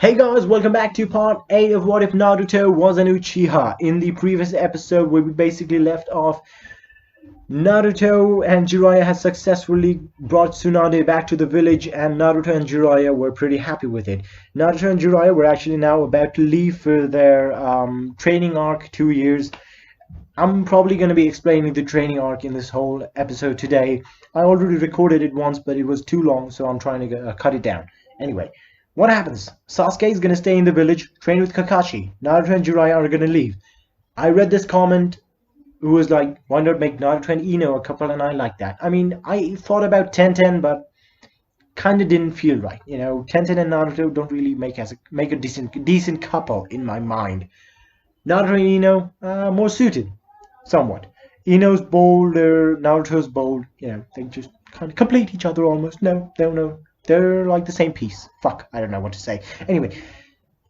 Hey guys, welcome back to part 8 of What If Naruto Was an Uchiha. In the previous episode where we basically left off, Naruto and Jiraiya had successfully brought Tsunade back to the village and Naruto and Jiraiya were pretty happy with it. Naruto and Jiraiya were actually now about to leave for their training arc, 2 years. I'm probably going to be explaining the training arc in this whole episode today. I already recorded it once, but it was too long, so I'm trying to cut it down. Anyway. What happens? Sasuke is going to stay in the village, train with Kakashi. Naruto and Jiraiya are going to leave. I read this comment who was like, why not make Naruto and Ino a couple, and I like that. I mean, I thought about Tenten, but kind of didn't feel right. You know, Tenten and Naruto don't really make a decent couple in my mind. Naruto and Ino, more suited, somewhat. Ino's bolder, Naruto's bold. You know, they just kind of complete each other almost. No. They're like the same piece. Fuck, I don't know what to say. Anyway,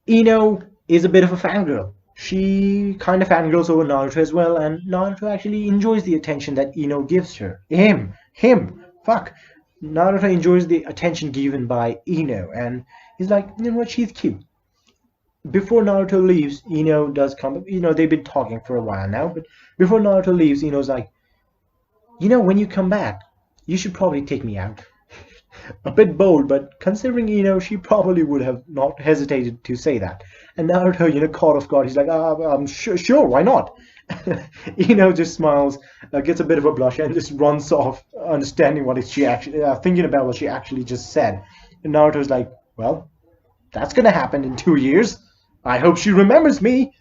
Ino is a bit of a fangirl. She kind of fangirls over Naruto as well, and Naruto actually enjoys the attention that Ino gives her. Him. Fuck. Naruto enjoys the attention given by Ino, and he's like, you know what, she's cute. Before Naruto leaves, Ino does come. You know, they've been talking for a while now, but before Naruto leaves, Ino's like, you know, when you come back, you should probably take me out. A bit bold, but considering Ino, she probably would have not hesitated to say that. And Naruto, you know, caught off guard, he's like, I'm sure, why not? Ino just smiles, gets a bit of a blush, and just runs off, understanding what she actually, thinking about what she actually just said. And Naruto's like, well, that's gonna happen in 2 years. I hope she remembers me.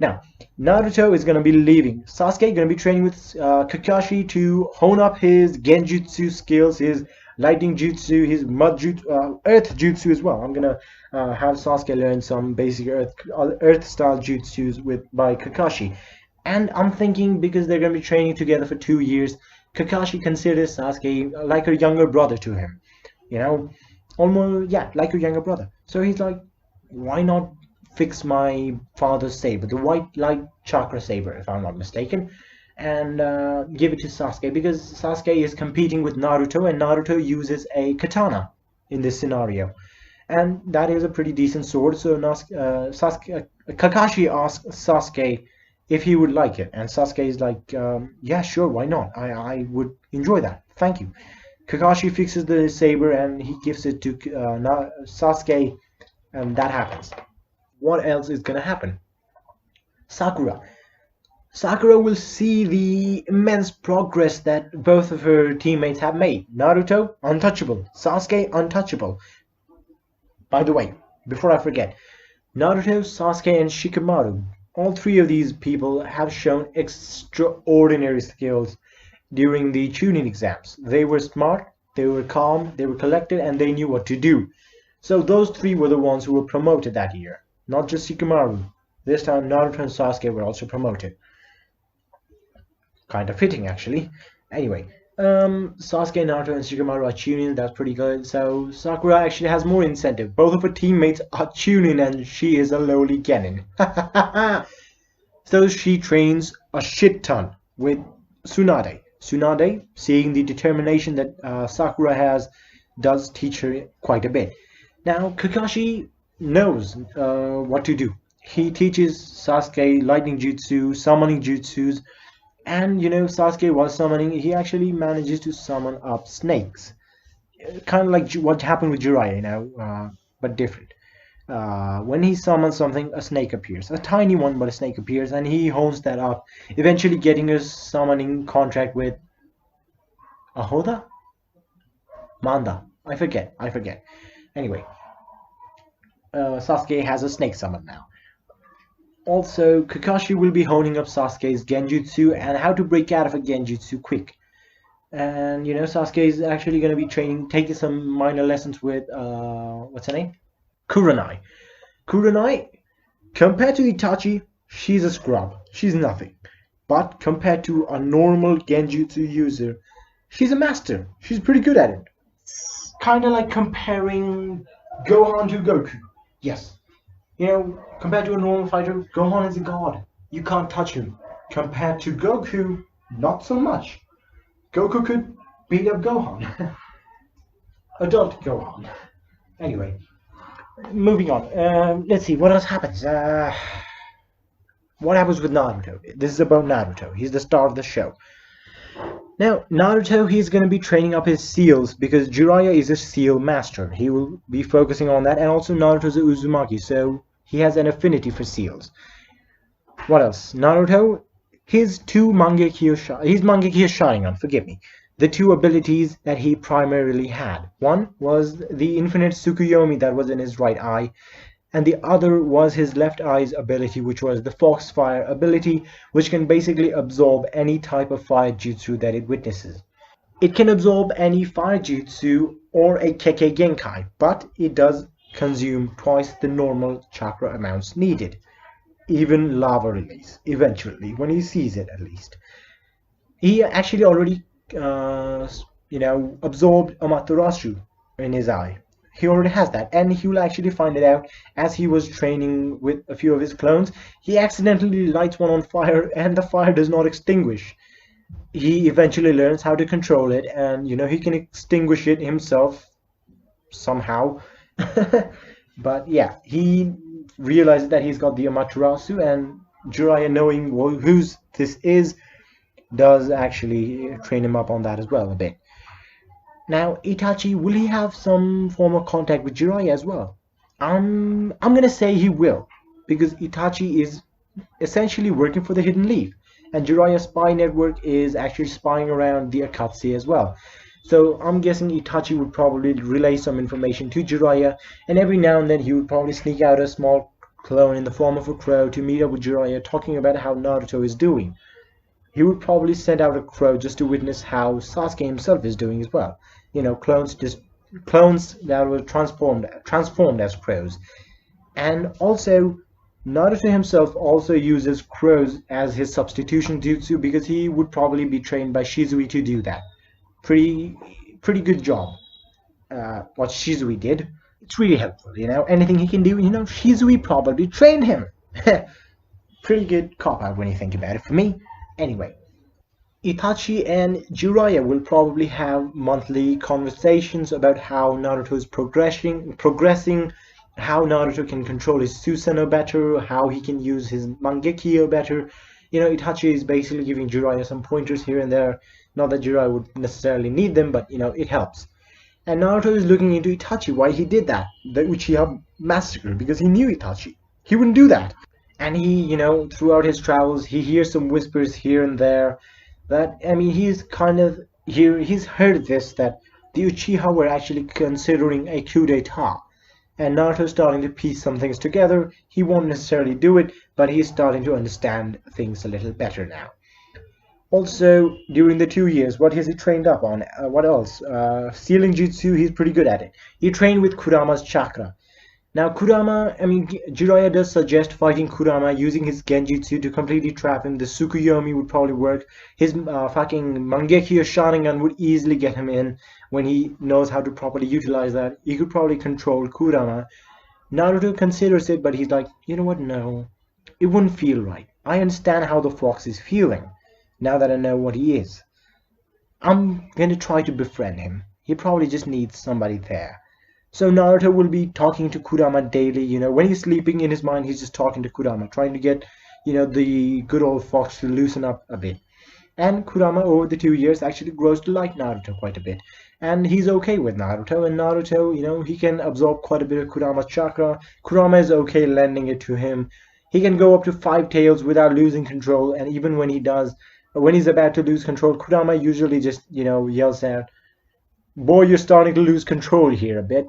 Now, Naruto is gonna be leaving. Sasuke gonna be training with Kakashi to hone up his genjutsu skills, his lightning jutsu, his mud jutsu, earth jutsu as well. I'm gonna have Sasuke learn some basic earth style jutsus by Kakashi. And I'm thinking, because they're gonna be training together for 2 years, Kakashi considers Sasuke like a younger brother to him. You know, almost, yeah, like a younger brother. So he's like, why not fix my father's saber, the white light chakra saber, if I'm not mistaken, and give it to Sasuke, because Sasuke is competing with Naruto, and Naruto uses a katana in this scenario, and that is a pretty decent sword. So Kakashi asks Sasuke if he would like it, and Sasuke is like, yeah, sure, why not? I would enjoy that, thank you. Kakashi fixes the saber and he gives it to Sasuke, and that happens. What else is gonna happen? Sakura will see the immense progress that both of her teammates have made. Naruto, untouchable. Sasuke, untouchable. By the way, before I forget, Naruto, Sasuke, and Shikamaru, all three of these people have shown extraordinary skills during the Chunin exams. They were smart, they were calm, they were collected, and they knew what to do. So those three were the ones who were promoted that year. Not just Shikamaru. This time Naruto and Sasuke were also promoted. Kind of fitting, actually. Anyway, Sasuke, Naruto, and Shikamaru are Chunin. That's pretty good. So Sakura actually has more incentive. Both of her teammates are Chunin, and she is a lowly Genin. So she trains a shit ton with Tsunade. Tsunade, seeing the determination that Sakura has, does teach her quite a bit. Now, Kakashi knows what to do. He teaches Sasuke lightning jutsu, summoning jutsus, and you know, Sasuke was summoning, he actually manages to summon up snakes. Kind of like what happened with Jiraiya, you know, but different. When he summons something, a snake appears. A tiny one, but a snake appears, and he hones that up, eventually getting a summoning contract with Ahoda? Manda. I forget. Anyway. Sasuke has a snake summon now. Also, Kakashi will be honing up Sasuke's genjutsu and how to break out of a genjutsu quick. And you know, Sasuke is actually going to be taking some minor lessons with what's her name? Kurenai. Kurenai, compared to Itachi, she's a scrub. She's nothing. But compared to a normal genjutsu user, she's a master. She's pretty good at it. Kind of like comparing Gohan to Goku. Yes. You know, compared to a normal fighter, Gohan is a god. You can't touch him. Compared to Goku, not so much. Goku could beat up Gohan. Adult Gohan. Anyway, moving on. Let's see what else happens. What happens with Naruto? This is about Naruto. He's the star of the show. Now, Naruto, he's going to be training up his seals because Jiraiya is a seal master. He will be focusing on that, and also Naruto's a Uzumaki, so he has an affinity for seals. What else? Naruto, his Mangekyo Sharingan, forgive me. The two abilities that he primarily had. One was the infinite Tsukuyomi that was in his right eye, and the other was his left eye's ability, which was the Foxfire ability, which can basically absorb any type of fire jutsu that it witnesses. It can absorb any fire jutsu or a Kekkei Genkai, but it does consume twice the normal chakra amounts needed. Even lava release, eventually, when he sees it at least. He actually already, absorbed Amaterasu in his eye. He already has that, and he will actually find it out as he was training with a few of his clones. He accidentally lights one on fire, and the fire does not extinguish. He eventually learns how to control it, and he can extinguish it himself somehow. But yeah, he realizes that he's got the Amaterasu, and Jiraiya, knowing whose this is, does actually train him up on that as well a bit. Now, Itachi, will he have some form of contact with Jiraiya as well? I'm gonna say he will, because Itachi is essentially working for the Hidden Leaf, and Jiraiya's spy network is actually spying around the Akatsuki as well. So I'm guessing Itachi would probably relay some information to Jiraiya, and every now and then he would probably sneak out a small clone in the form of a crow to meet up with Jiraiya, talking about how Naruto is doing. He would probably send out a crow just to witness how Sasuke himself is doing as well. Clones that were transformed as crows. And also, Naruto himself also uses crows as his substitution jutsu because he would probably be trained by Shizui to do that. Pretty good job. What Shizui did. It's really helpful, Anything he can do, Shizui probably trained him. Pretty good cop-out when you think about it for me. Anyway, Itachi and Jiraiya will probably have monthly conversations about how Naruto is progressing, how Naruto can control his Susanoo better, how he can use his Mangekyo better. Itachi is basically giving Jiraiya some pointers here and there. Not that Jiraiya would necessarily need them, but it helps. And Naruto is looking into Itachi, why he did that, the Uchiha massacre, because he knew Itachi. He wouldn't do that. And he, throughout his travels, he hears some whispers here and there that, he's he's heard this, that the Uchiha were actually considering a coup d'etat. And Naruto's starting to piece some things together. He won't necessarily do it, but he's starting to understand things a little better now. Also, during the 2 years, what has he trained up on? What else? Sealing Jutsu, he's pretty good at it. He trained with Kurama's chakra. Now, Jiraiya does suggest fighting Kurama using his Genjutsu to completely trap him. The Tsukuyomi would probably work. His fucking Mangekyo Sharingan would easily get him in when he knows how to properly utilize that. He could probably control Kurama. Naruto considers it, but he's like, you know what, no. It wouldn't feel right. I understand how the fox is feeling, now that I know what he is. I'm going to try to befriend him. He probably just needs somebody there. So Naruto will be talking to Kurama daily, when he's sleeping in his mind, he's just talking to Kurama, trying to get, the good old fox to loosen up a bit. And Kurama, over the 2 years, actually grows to like Naruto quite a bit. And he's okay with Naruto, and Naruto, he can absorb quite a bit of Kurama's chakra. Kurama is okay lending it to him. He can go up to 5 tails without losing control, and even when he does, when he's about to lose control, Kurama usually just, yells out, "Boy, you're starting to lose control here a bit.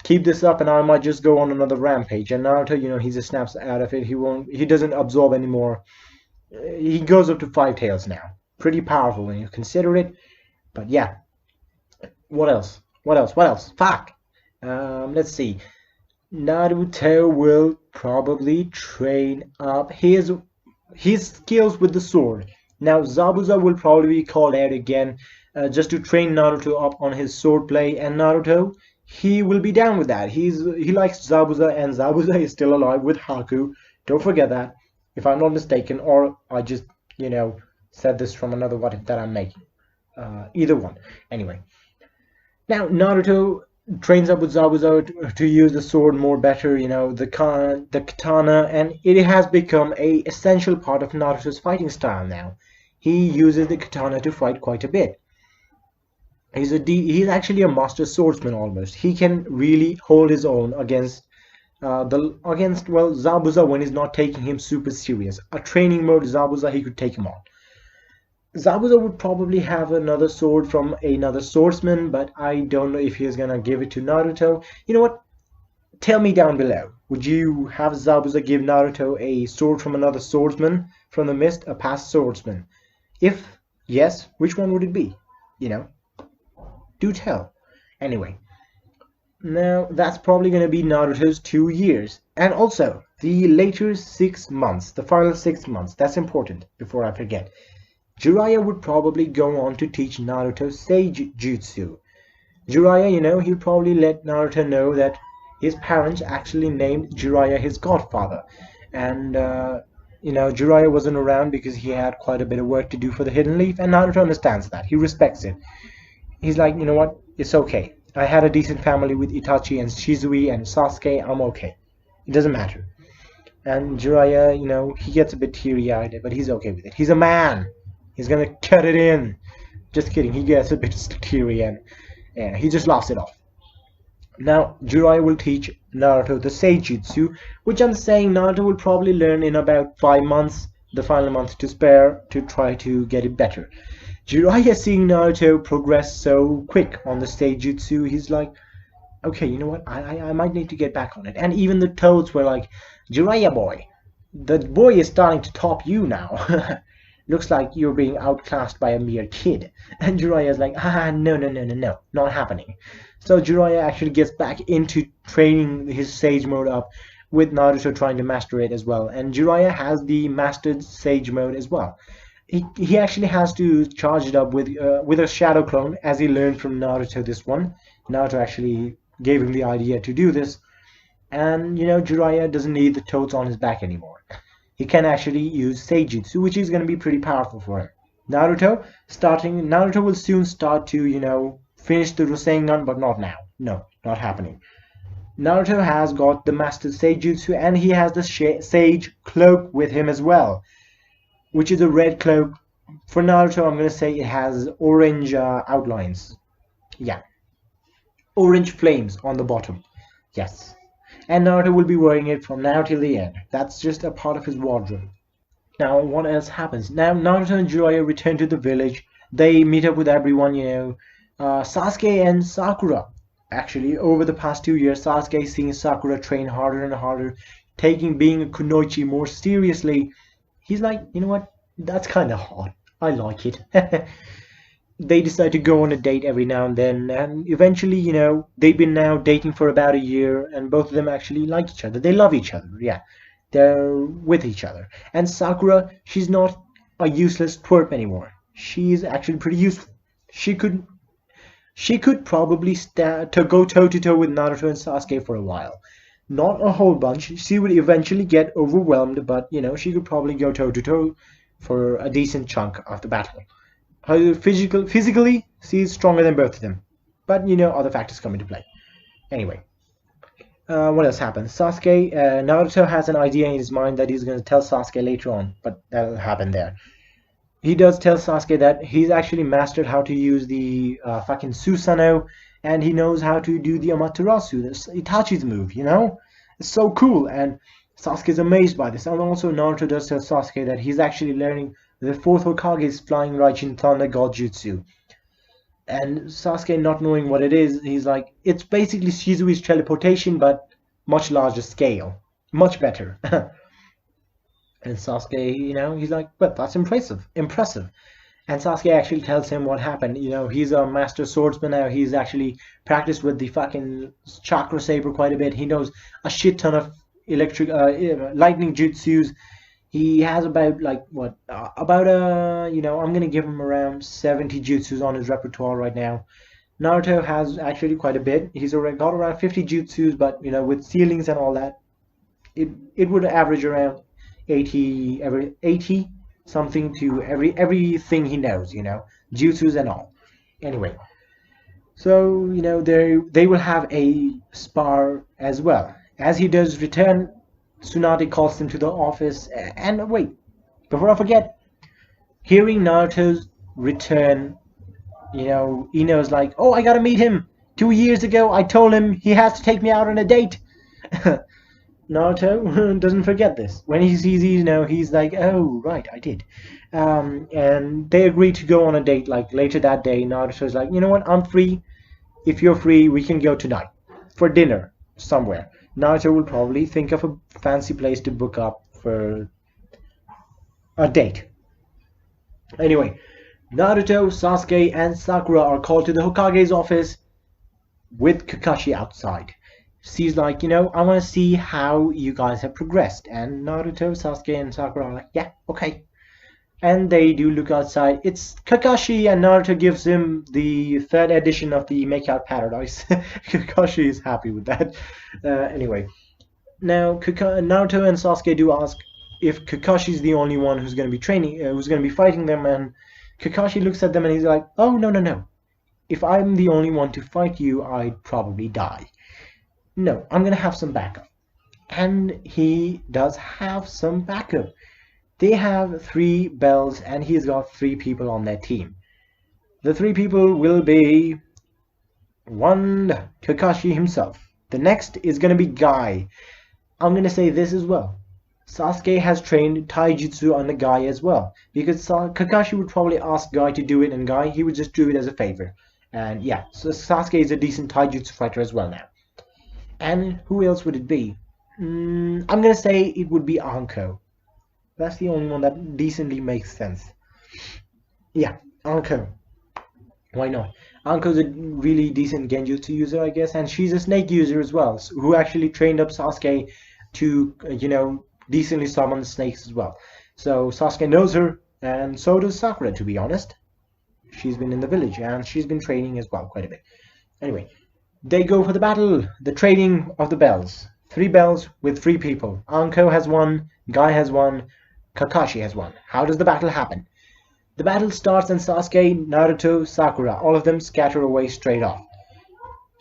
Keep this up and I might just go on another rampage." And Naruto, he just snaps out of it. He doesn't absorb anymore. He goes up to 5 tails now. Pretty powerful when you consider it. But yeah. What else? Fuck. Let's see. Naruto will probably train up his skills with the sword. Now Zabuza will probably be called out again just to train Naruto up on his swordplay, and Naruto, he will be down with that. He likes Zabuza, and Zabuza is still alive with Haku. Don't forget that, if I'm not mistaken, or I just, said this from another what if that I'm making. Either one. Anyway. Now, Naruto, trains up with Zabuza to use the sword more better, the katana, and it has become a essential part of Naruto's fighting style now. He uses the katana to fight quite a bit. He's actually a master swordsman almost. He can really hold his own against Zabuza when he's not taking him super serious. A training mode Zabuza, he could take him on. Zabuza would probably have another sword from another swordsman, but I don't know if he's gonna give it to Naruto. You know what? Tell me down below. Would you have Zabuza give Naruto a sword from another swordsman from the mist, a past swordsman? If yes, which one would it be? Do tell. Anyway, now that's probably gonna be Naruto's 2 years. And also, the later 6 months, the final 6 months, that's important before I forget. Jiraiya would probably go on to teach Naruto Sage Jutsu. Jiraiya, he'll probably let Naruto know that his parents actually named Jiraiya his godfather. And, Jiraiya wasn't around because he had quite a bit of work to do for the Hidden Leaf, and Naruto understands that. He respects it. He's like, you know what? It's okay. I had a decent family with Itachi and Shizui and Sasuke. I'm okay. It doesn't matter. And Jiraiya, he gets a bit teary-eyed, but he's okay with it. He's a man. He's gonna cut it in. Just kidding. He gets a bit teary and he just laughs it off. Now, Jiraiya will teach Naruto the Sage Jutsu, which I'm saying Naruto will probably learn in about 5 months, the final month to spare, to try to get it better. Jiraiya seeing Naruto progress so quick on the Sage Jutsu, he's like, okay, you know what, I might need to get back on it. And even the Toads were like, Jiraiya boy, the boy is starting to top you now. Looks like you're being outclassed by a mere kid. And Jiraiya's like, no, not happening. So Jiraiya actually gets back into training his Sage mode up with Naruto trying to master it as well. And Jiraiya has the mastered Sage mode as well. He actually has to charge it up with a shadow clone, as he learned from Naruto this one. Naruto actually gave him the idea to do this. And, Jiraiya doesn't need the Toads on his back anymore. He can actually use Seijutsu, which is going to be pretty powerful for him. Naruto will soon start to, finish the Rasengan, but not now. No, not happening. Naruto has got the Master Seijutsu, and he has the Sage Cloak with him as well, which is a red cloak. For Naruto, I'm going to say it has orange outlines. Yeah. Orange flames on the bottom. Yes. And Naruto will be wearing it from now till the end. That's just a part of his wardrobe. Now, what else happens? Now, Naruto and Jiraiya return to the village. They meet up with everyone, Sasuke and Sakura. Actually, over the past 2 years, Sasuke is seeing Sakura train harder and harder, being a kunoichi more seriously. He's like, you know what? That's kind of hot. I like it. They decide to go on a date every now and then, and eventually, they've been now dating for about a year, and both of them actually like each other. They love each other, yeah. They're with each other. And Sakura, she's not a useless twerp anymore. She's actually pretty useful. She could probably go toe-to-toe with Naruto and Sasuke for a while. Not a whole bunch. She would eventually get overwhelmed, but, she could probably go toe-to-toe for a decent chunk of the battle. Physically, she's stronger than both of them. But, other factors come into play. Anyway, what else happens? Naruto has an idea in his mind that he's going to tell Sasuke later on, but that'll happen there. He does tell Sasuke that he's actually mastered how to use the fucking Susanoo, and he knows how to do the Amaterasu, Itachi's move, It's so cool, and Sasuke's amazed by this. And also Naruto does tell Sasuke that he's actually learning the fourth Hokage's Flying Raijin Thunder God Jutsu. And Sasuke, not knowing what it is, he's like, it's basically Shizui's teleportation, but much larger scale. Much better. And Sasuke, he's like, well, that's impressive. And Sasuke actually tells him what happened. He's a master swordsman now. He's actually practiced with the fucking chakra saber quite a bit. He knows a shit ton of lightning jutsus. He has about, I'm going to give him around 70 jutsus on his repertoire right now. Naruto has actually quite a bit. He's already got around 50 jutsus, but, with ceilings and all that, it would average around 80 something to everything he knows, jutsus and all. Anyway, So, they will have a spar as well. As he does return, Tsunade calls him to the office. And wait, before I forget, hearing Naruto's return, Ino's like, oh, I gotta meet him. 2 years ago, I told him he has to take me out on a date. Naruto doesn't forget this. When he sees Ino, he's like, oh, right, I did. And they agree to go on a date, like, later that day. Naruto's like, you know what, I'm free. If you're free, we can go tonight. For dinner, somewhere. Naruto will probably think of a fancy place to book up for a date. Anyway, Naruto, Sasuke, and Sakura are called to the Hokage's office with Kakashi outside. She's like, I want to see how you guys have progressed. And Naruto, Sasuke, and Sakura are like, yeah, okay. And they do look outside. It's Kakashi, and Naruto gives him the 3rd edition of the Make Out Paradise. Kakashi is happy with that. Anyway, now Naruto and Sasuke do ask if Kakashi's the only one who's going to be who's going to be fighting them, and Kakashi looks at them and he's like, oh, no. If I'm the only one to fight you, I'd probably die. No, I'm going to have some backup. And he does have some backup. They have 3 bells, and he's got 3 people on their team. The 3 people will be 1, Kakashi himself. The next is going to be Guy. I'm going to say this as well. Sasuke has trained taijutsu on the Guy as well, because Kakashi would probably ask Guy to do it, and Guy, he would just do it as a favor. And yeah, so Sasuke is a decent taijutsu fighter as well now. And who else would it be? I'm going to say it would be Anko. That's the only one that decently makes sense. Yeah, Anko. Why not? Anko's a really decent genjutsu user, I guess, and she's a snake user as well, who actually trained up Sasuke to, decently summon snakes as well. So Sasuke knows her, and so does Sakura, to be honest. She's been in the village, and she's been training as well quite a bit. Anyway, they go for the battle, the trading of the bells. 3 bells with 3 people. Anko has 1, Guy has 1, Kakashi has 1. How does the battle happen? The battle starts and Sasuke, Naruto, Sakura, all of them scatter away straight off.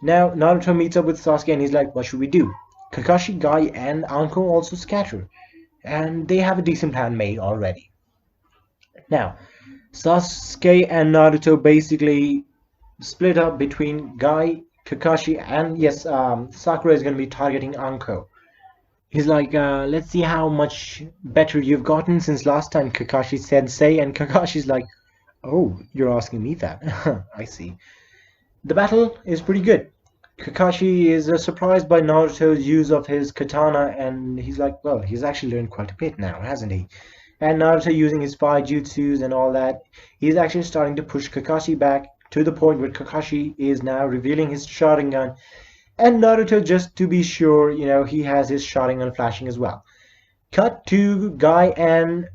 Now Naruto meets up with Sasuke and he's like, what should we do? Kakashi, Guy, and Anko also scatter. And they have a decent plan made already. Now, Sasuke and Naruto basically split up between Guy, Kakashi, and yes, Sakura is going to be targeting Anko. He's like, let's see how much better you've gotten since last time Kakashi said say, and Kakashi's like, oh, you're asking me that. I see. The battle is pretty good. Kakashi is surprised by Naruto's use of his katana, and he's like, well, he's actually learned quite a bit now, hasn't he? And Naruto using his 5 jutsus and all that, he's actually starting to push Kakashi back to the point where Kakashi is now revealing his Sharingan. And Naruto, just to be sure, he has his Sharingan flashing as well. Cut to Guy and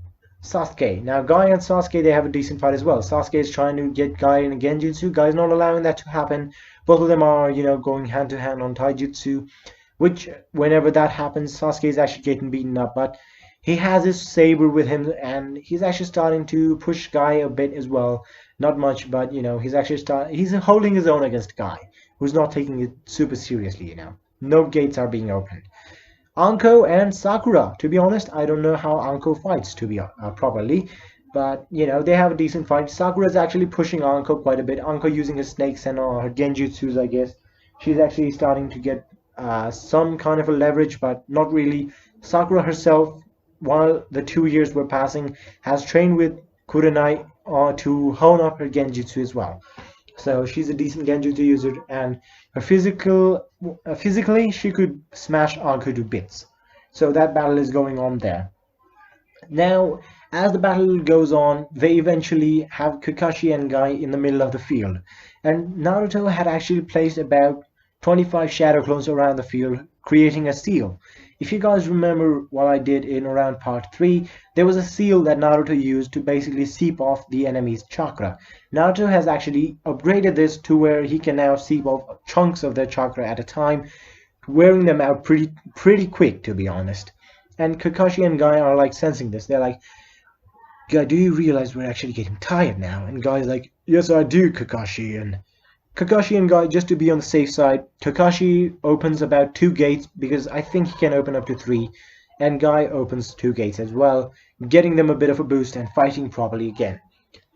Sasuke. Now, Guy and Sasuke, they have a decent fight as well. Sasuke is trying to get Guy in a genjutsu. Guy's not allowing that to happen. Both of them are, going hand to hand on taijutsu, which, whenever that happens, Sasuke is actually getting beaten up. But he has his saber with him, and he's actually starting to push Guy a bit as well. Not much, but, he's holding his own against Guy, who's not taking it super seriously, No gates are being opened. Anko and Sakura. To be honest, I don't know how Anko fights properly, but they have a decent fight. Sakura is actually pushing Anko quite a bit. Anko using her snakes and her genjutsus, I guess. She's actually starting to get some kind of a leverage, but not really. Sakura herself, while the 2 years were passing, has trained with Kurenai to hone up her genjutsu as well. So she's a decent genjutsu user, and her physically she could smash Anko to bits. So that battle is going on there. Now, as the battle goes on, they eventually have Kakashi and Guy in the middle of the field. And Naruto had actually placed about 25 shadow clones around the field, creating a seal. If you guys remember what I did in around part 3, there was a seal that Naruto used to basically seep off the enemy's chakra. Naruto has actually upgraded this to where he can now seep off chunks of their chakra at a time, wearing them out pretty quick, to be honest. And Kakashi and Guy are like sensing this. They're like, Guy, do you realize we're actually getting tired now? And Guy's like, yes I do, Kakashi. And Kakashi and Guy, just to be on the safe side, Kakashi opens about 2 gates because I think he can open up to 3, and Guy opens 2 gates as well, getting them a bit of a boost and fighting properly again.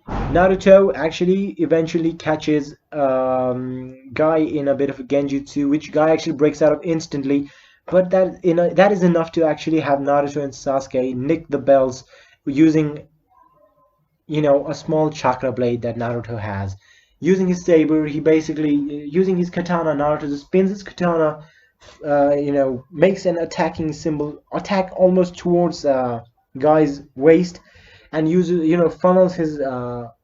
Naruto actually eventually catches Guy in a bit of a genjutsu, which Guy actually breaks out of instantly, but that is enough to actually have Naruto and Sasuke nick the bells using, a small chakra blade that Naruto has. Using his saber, he basically, using his katana, Naruto just spins his katana, makes an attacking symbol, attack almost towards Guy's waist, and uses, funnels his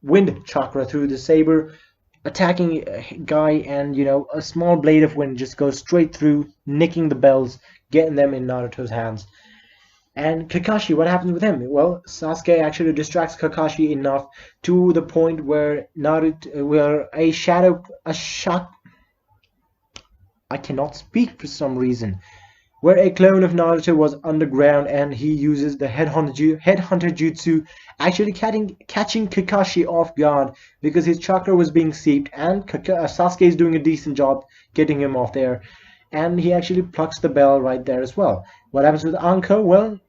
wind chakra through the saber, attacking Guy, and, a small blade of wind just goes straight through, nicking the bells, getting them in Naruto's hands. And Kakashi, what happens with him? Well, Sasuke actually distracts Kakashi enough to the point where I cannot speak for some reason. Where a clone of Naruto was underground, and he uses the headhunter jutsu, actually catching Kakashi off guard because his chakra was being seeped, and Sasuke is doing a decent job getting him off there. And he actually plucks the bell right there as well. What happens with Anko? Well,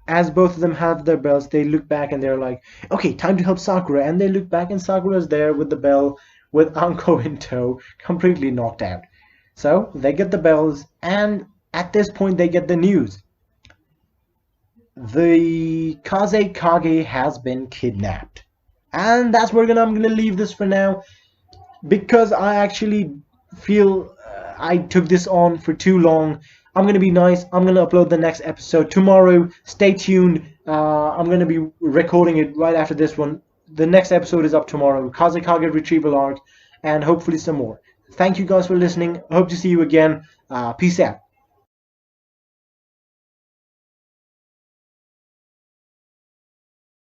as both of them have their bells, they look back and they're like, okay, time to help Sakura. And they look back and Sakura's there with the bell, with Anko in tow, completely knocked out. So they get the bells, and at this point they get the news. The Kazekage has been kidnapped. And that's where I'm gonna leave this for now, because I actually feel I took this on for too long. I'm going to be nice. I'm going to upload the next episode tomorrow. Stay tuned. I'm going to be recording it right after this one. The next episode is up tomorrow. Kazekage retrieval arc, and hopefully some more. Thank you guys for listening. I hope to see you again. Peace out.